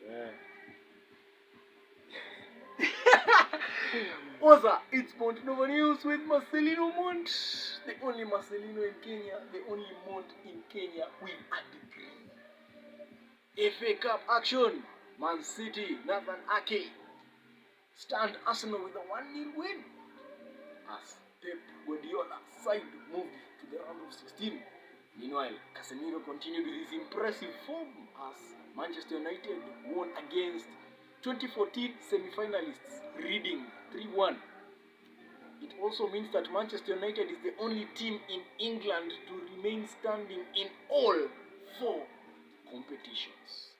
Yeah. Oza, it's MontNova News with Marcelino Mont. The only Marcelino in Kenya, the only Mont in Kenya with a degree. FA Cup action. Man City, Nathan Ake stunned Arsenal with a 1-0 win. As Pep Guardiola's side moved to the round of 16. Meanwhile, Casemiro continued with his impressive form as Manchester United won against 2014 semi-finalists Reading 3-1. It also means that Manchester United is the only team in England to remain standing in all 4 competitions.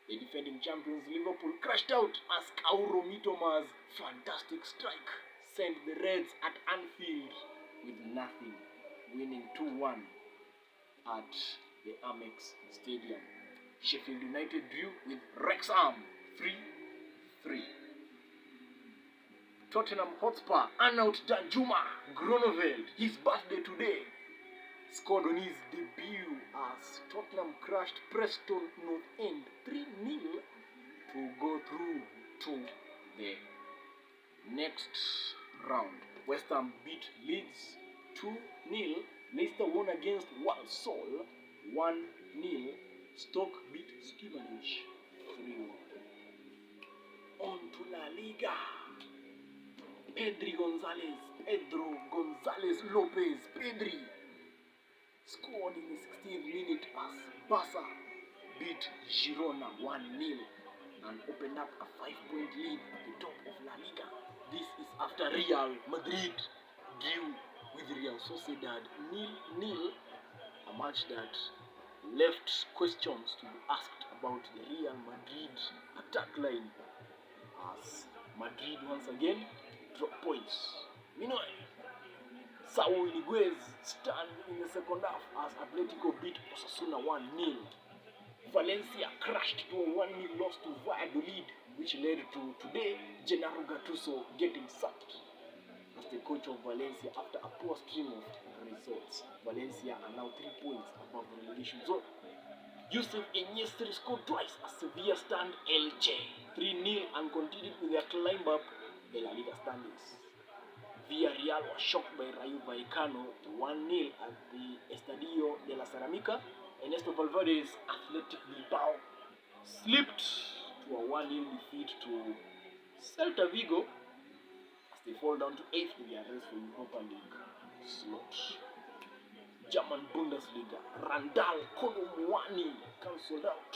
The defending champions Liverpool crashed out as Kaoru Mitoma's fantastic strike sent the Reds at Anfield with nothing, winning 2-1 at the Amex Stadium. Sheffield United drew with Wrexham 3-3. Tottenham Hotspur, Arnaut Danjuma Groeneveld, his birthday today, scored on his debut as Tottenham crushed Preston North End 3-0 to go through to the next round. West Ham beat Leeds 2-0. Leicester won against Walsall 1-0. Stoke beat Stevenage 3-1. On to La Liga. Pedro Gonzalez Lopez, Pedri, scored in the 16th minute as Barca beat Girona 1-0 and opened up a 5-point lead at the top of La Liga. This is after Real Madrid drew with Real Sociedad 0-0, a match that left questions to be asked about the Real Madrid attack line as Madrid once again drop points. Meanwhile, Saúl Ñíguez stand in the second half as Atletico beat Osasuna 1-0. Valencia crashed to a 1-0 loss to Valladolid, which led to today Gennaro Gattuso getting sacked as the coach of Valencia after a poor string of results. Valencia are now 3 points above the relegation zone. Youssef En-Nesyri scored twice as Sevilla stand Elche 3-0 and continued with their climb up the La Liga standings. Villarreal was shocked by Rayo Vallecano 1-0 at the Estadio de la Ceramica. Ernesto Valverde's Athletic Bilbao slipped to a 1-0 defeat to Celta Vigo as they fall down to 8th in their race for Europa League slot. German Bundesliga, Randall Kolo Muani cancelled out.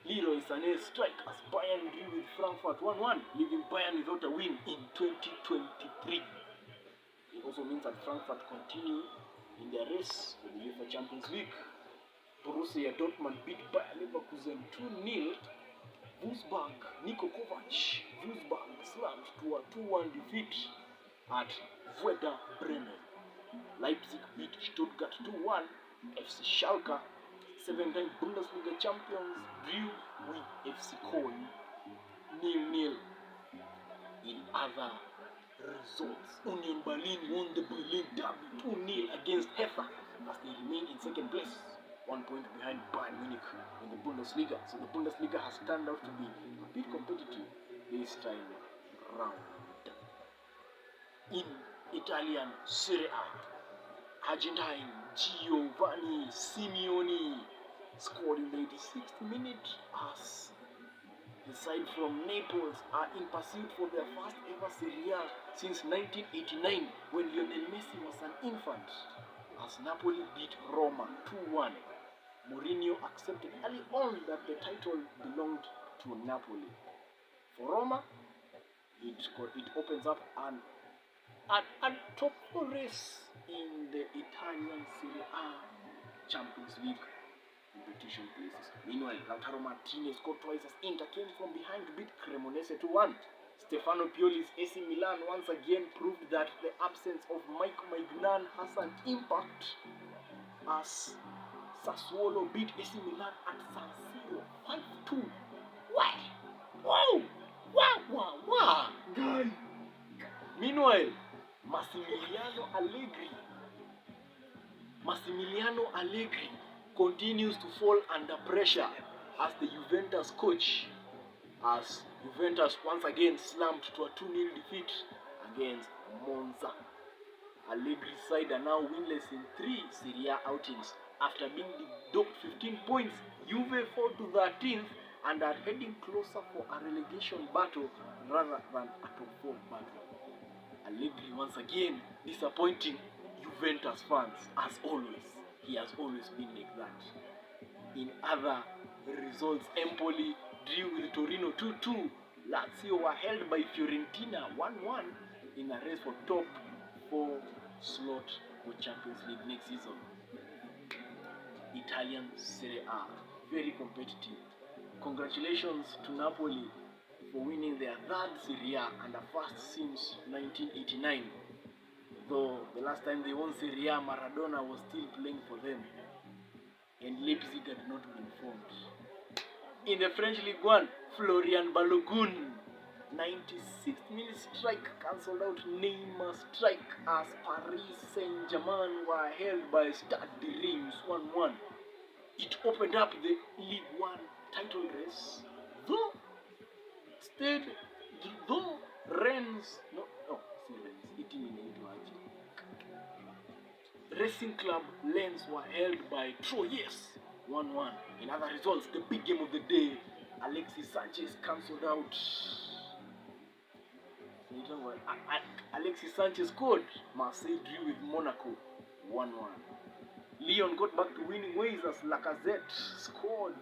Leroy Sané's strike as Bayern drew with Frankfurt 1-1, leaving Bayern without a win in 2023. It also means that Frankfurt continue in their race for the UEFA Champions League. Borussia Dortmund beat Bayer Leverkusen 2-0. Wolfsburg, Niko Kovac, Wolfsburg slammed to a 2-1 defeat at Werder Bremen. Leipzig beat Stuttgart 2-1. FC Schalke, 7-time Bundesliga champions, drew with FC Köln 0-0. In other results, Union Berlin won the Berlin Derby 2-0 against Hertha as they remain in second place, 1 point behind Bayern Munich in the Bundesliga. So the Bundesliga has turned out to be a bit competitive this time round. In Italian Serie A, Argentine Giovanni Simeone scored in the 86th minute as the side from Naples are in pursuit for their first ever Serie A since 1989 when Lionel Messi was an infant, as Napoli beat Roma 2-1. Mourinho accepted early on that the title belonged to Napoli. For Roma, it opens up a top race in the Italian Serie A Champions League competition places. Meanwhile, Lautaro Martinez scored twice as Inter came from behind to beat Cremonese 2-1. Stefano Pioli's AC Milan once again proved that the absence of Mike Maignan has an impact as Sassuolo beat AC Milan at San Siro 5-2. What? Wow! Wow! Guy! Meanwhile, Massimiliano Allegri continues to fall under pressure as the Juventus coach, as Juventus once again slumped to a 2-0 defeat against Monza. Allegri's side are now winless in 3 Serie A outings after being docked 15 points. Juve fall to 13th and are heading closer for a relegation battle rather than a top 4 battle. Allegri once again disappointing Juventus fans as always. He has always been like that. In other results, Empoli drew with Torino 2-2. Lazio were held by Fiorentina 1-1 in a race for top 4 slot for Champions League next season. Italian Serie A, very competitive. Congratulations to Napoli for winning their 3rd Serie A and the first since 1989. Though the last time they won Serie A, Maradona was still playing for them, and Leipzig had not been formed. In the French Ligue 1, Florian Balogun, 96th minute strike cancelled out Neymar strike as Paris Saint-Germain were held by Stade de Reims 1-1. It opened up the Ligue 1 title race, Racing Club Lens were held by Troyes 1-1. In other results, the big game of the day, Alexis Sanchez cancelled out. Alexis Sanchez scored. Marseille drew with Monaco 1-1. Lyon got back to winning ways as Lacazette scored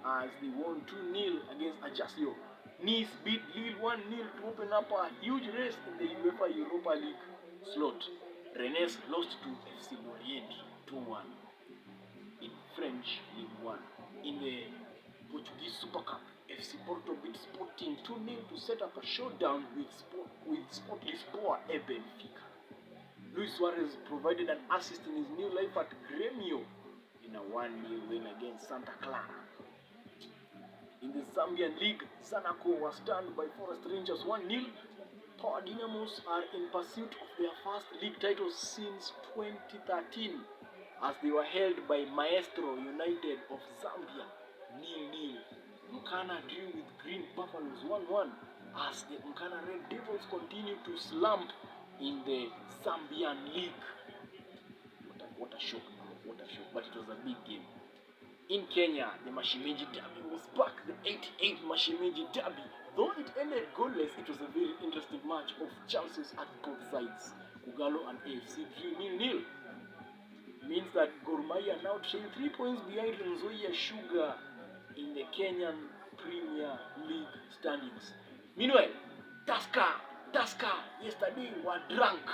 as they won 2-0 against Ajaccio. Nice beat Lille 1-0 to open up a huge race in the UEFA Europa League slot. Rennes lost to FC Lorient 2-1. In French Ligue 1. In the Portuguese Super Cup, FC Porto beat Sporting 2-0 to set up a showdown with Sport Lisboa and Benfica. Luis Suarez provided an assist in his new life at Grêmio in a 1-0 win against Santa Clara. In the Zambian League, Zanaco was stunned by Forest Rangers 1-0. Power Dynamos are in pursuit of their first league title since 2013 as they were held by Maestro United of Zambia 0-0. Mkana drew with Green Buffaloes 1-1 as the Mkana Red Devils continue to slump in the Zambian League. What a shock, but it was a big game. In Kenya, the Mashimeji Derby was back, the 88th Mashimeji Derby. Though it ended goalless, it was a very interesting match of chances at both sides. Kugalo and AFC drew 0-0. Means that Gor Mahia now trail 3 points behind Nzoia Sugar in the Kenyan Premier League standings. Meanwhile, Tusker yesterday were drunk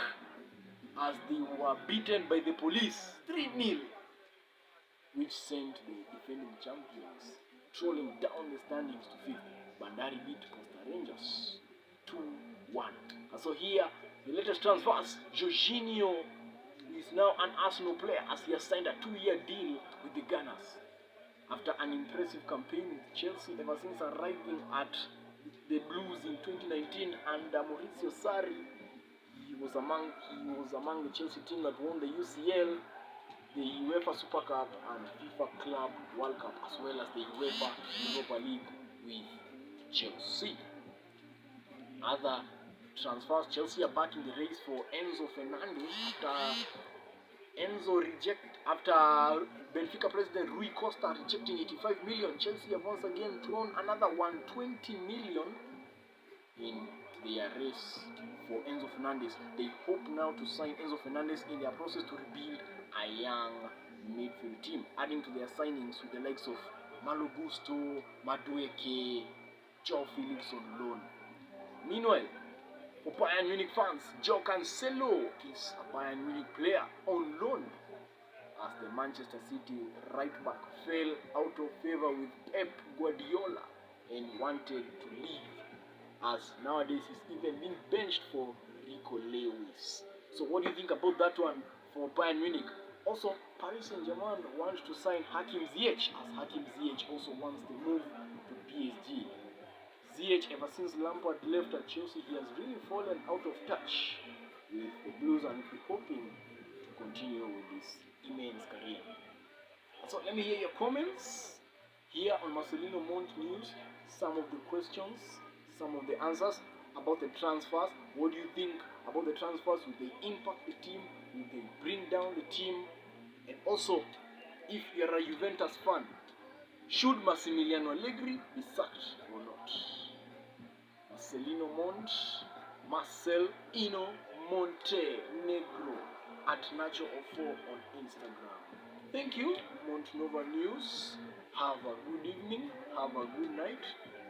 as they were beaten by the police 3-0, which sent the defending champions trolling down the standings to 5th. Bandari beat Costa Rangers 2-1. And so here, the latest transfers, Jorginho is now an Arsenal player as he has signed a 2-year deal with the Gunners. After an impressive campaign with Chelsea ever since arriving at the Blues in 2019 under Maurizio Sarri, he was among the Chelsea team that won the UCL, the UEFA Super Cup and FIFA Club World Cup, as well as the UEFA Europa League with Chelsea. Other transfers, Chelsea are back in the race for Enzo Fernandez after Benfica president Rui Costa rejecting 85 million. Chelsea have once again thrown another 120 million in their race for Enzo Fernandez. They hope now to sign Enzo Fernandez in their process to rebuild a young midfield team, adding to their signings with the likes of Malo Gusto, Madueke, Joe Felix on loan. Meanwhile, for Bayern Munich fans, Joe Cancelo is a Bayern Munich player on loan as the Manchester City right back fell out of favor with Pep Guardiola and wanted to leave, as nowadays he's even being benched for Rico Lewis. So what do you think about that one for Bayern Munich? Also, Paris Saint-Germain wants to sign Hakim Ziyech, as Hakim Ziyech also wants to move to PSG. Ziyech, ever since Lampard left at Chelsea, he has really fallen out of touch with the Blues, and we're hoping to continue with his immense career. So let me hear your comments here on Marcelino Mont News. Some of the questions, some of the answers about the transfers. What do you think about the transfers? Will they impact the team? Will they bring down the team? And also, if you're a Juventus fan, should Massimiliano Allegri be sacked or not? Marcelino Mont, Marcelino Montenegro at Nacho04 on Instagram. Thank you, MontNova News. Have a good evening, have a good night.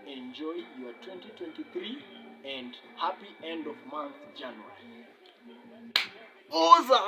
Enjoy your 2023 and happy end of month January. Oza!